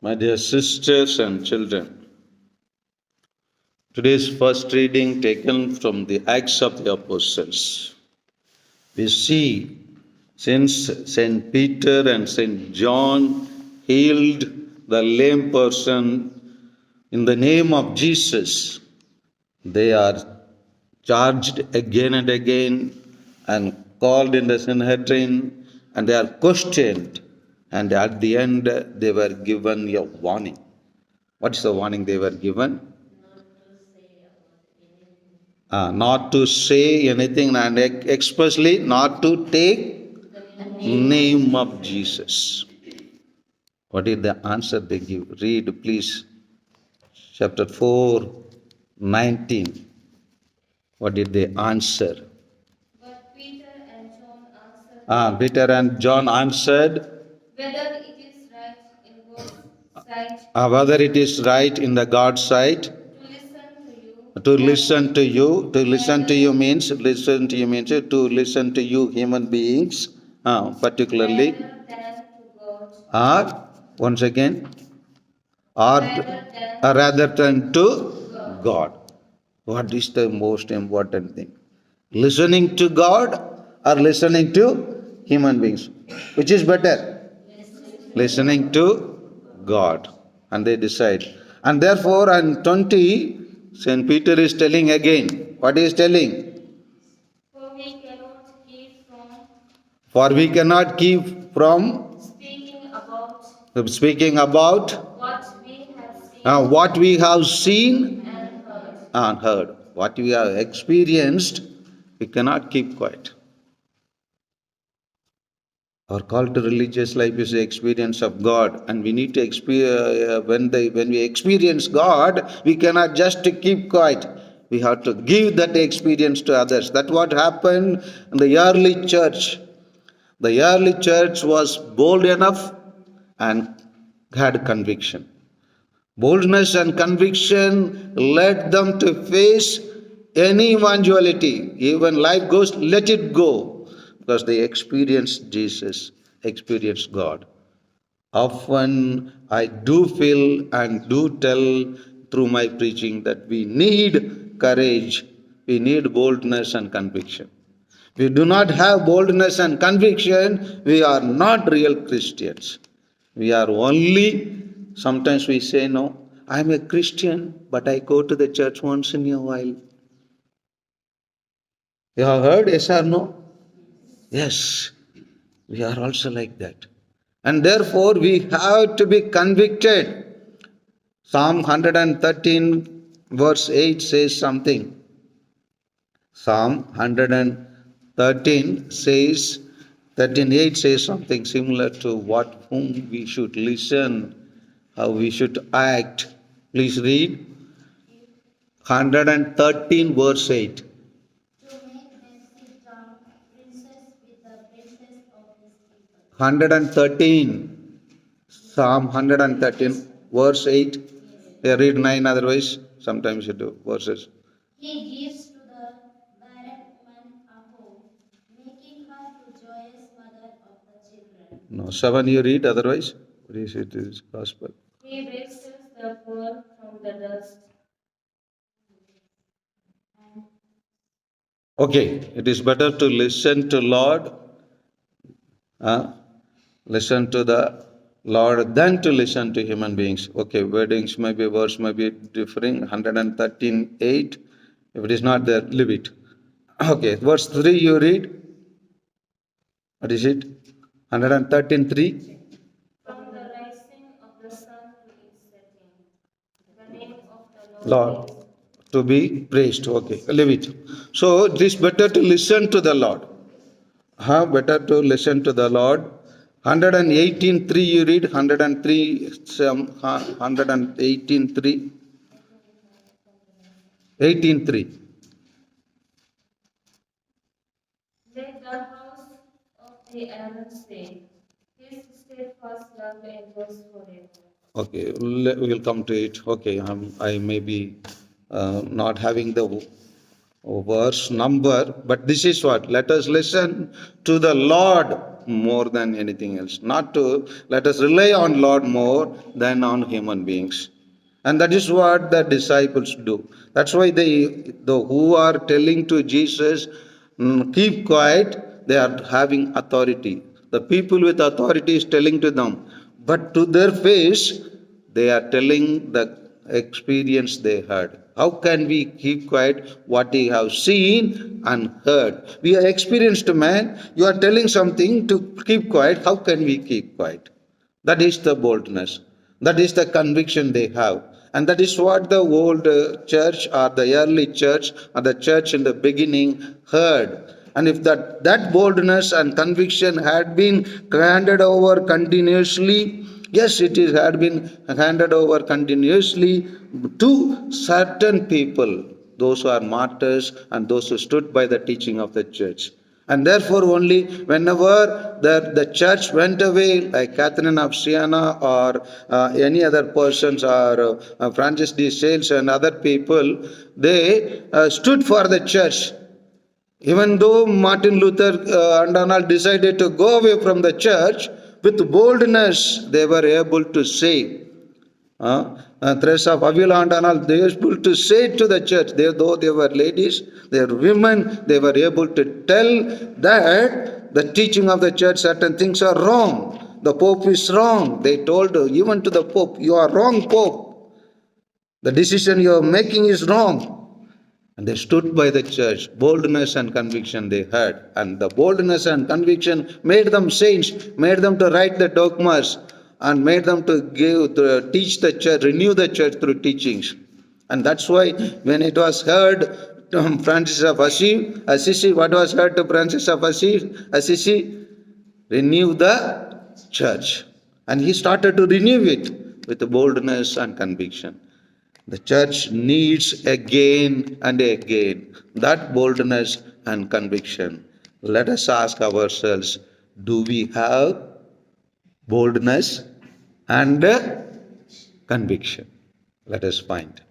My dear sisters and children, today's first reading taken from the Acts of the Apostles. We see since St. Peter and St. John healed the lame person in the name of Jesus, they are charged again and again and called in the Sanhedrin and they are questioned. And at the end, they were given a warning. What is the warning they were given? Not to say anything and expressly not to take name of Jesus. What is the answer they give? Read please chapter 4, 19. What did they answer? But Peter and John answered. Peter and John answered. Whether it is right in God's sight. Whether it is right in the God's sight. To listen to you. To listen to you. To listen to you means to listen to you human beings, particularly. Rather than to God. Or once again. Or rather than to God. What is the most important thing? Listening to God or listening to human beings? Which is better? Listening to God. And they decide. And therefore, on 20, St. Peter is telling again. What he is telling? For we cannot keep from. For we cannot keep from speaking about what we have seen and heard. What we have experienced, we cannot keep quiet. Our call to religious life is the experience of God, and we need to experience. When we experience God, we cannot just keep quiet. We have to give that experience to others. That's what happened in the early church. The early church was bold enough and had conviction. Boldness and conviction led them to face any eventuality. Even life goes, let it go. Because they experienced Jesus, experienced God. Often I do feel and do tell through my preaching that we need courage, we need boldness and conviction. We do not have boldness and conviction, we are not real Christians. We are only, sometimes we say, no, I am a Christian, but I go to the church once in a while. You have heard, yes or no? Yes, we are also like that. And therefore, we have to be convicted. Psalm 113, verse 8 says something. Psalm 113 says, 13:8 says something similar to whom we should listen, how we should act. Please read 113 verse 8. To make them sit down, princes with the princes of his people. 113, Psalm 113 verse 8. Yeah, read 9 otherwise. Sometimes you do verses. He gives to the barren woman a home, making her the joyous mother of the children. No, 7 you read otherwise. What is it? This gospel. He raises the poor from the dust. Okay, it is better to listen to Lord, listen to the Lord than to listen to human beings. Okay, wordings maybe, words may be differing. 113:8. If it is not there, leave it. Okay, verse 3 you read. What is it? 113:3. From the rising of the sun to its setting, the name of the Lord to be praised. Okay, leave it. So it is better to listen to the Lord. Better to listen to the Lord. 118:3 you read. 118:3. 18:3. Let the house of the Aaron say, his steadfast love endures forever. Okay, we will come to it. Okay, I may be not having the verse number, but this is what. Let us listen to the Lord more than anything else. Not to let us rely on Lord more than on human beings. And that is what the disciples do. That's why the who are telling to Jesus, keep quiet, they are having authority. The people with authority is telling to them, but to their face, they are telling the experience they heard. How can we keep quiet what we have seen and heard? We are experienced man. You are telling something to keep quiet. How can we keep quiet? That is the boldness. That is the conviction they have. And that is what the old church or the early church or the church in the beginning heard. And if that boldness and conviction had been handed over continuously, yes, it is had been handed over continuously to certain people, those who are martyrs and those who stood by the teaching of the church. And therefore, only whenever the church went away, like Catherine of Siena or any other persons or Francis de Sales and other people, they stood for the church. Even though Martin Luther and Arnold decided to go away from the church, with boldness they were able to say, Teresa of Avila and all, they were able to say to the church, though they were ladies, they were women, they were able to tell that the teaching of the church, certain things are wrong. The Pope is wrong. They told even to the Pope, you are wrong, Pope. The decision you are making is wrong. And they stood by the church. Boldness and conviction they had. And the boldness and conviction made them saints, made them to write the dogmas, and made them to teach the church, renew the church through teachings. And that's why when it was heard to Francis of Assisi, what was heard to Francis of Assisi? Renew the church. And he started to renew it with boldness and conviction. The church needs again and again that boldness and conviction. Let us ask ourselves, do we have boldness and conviction? Let us find.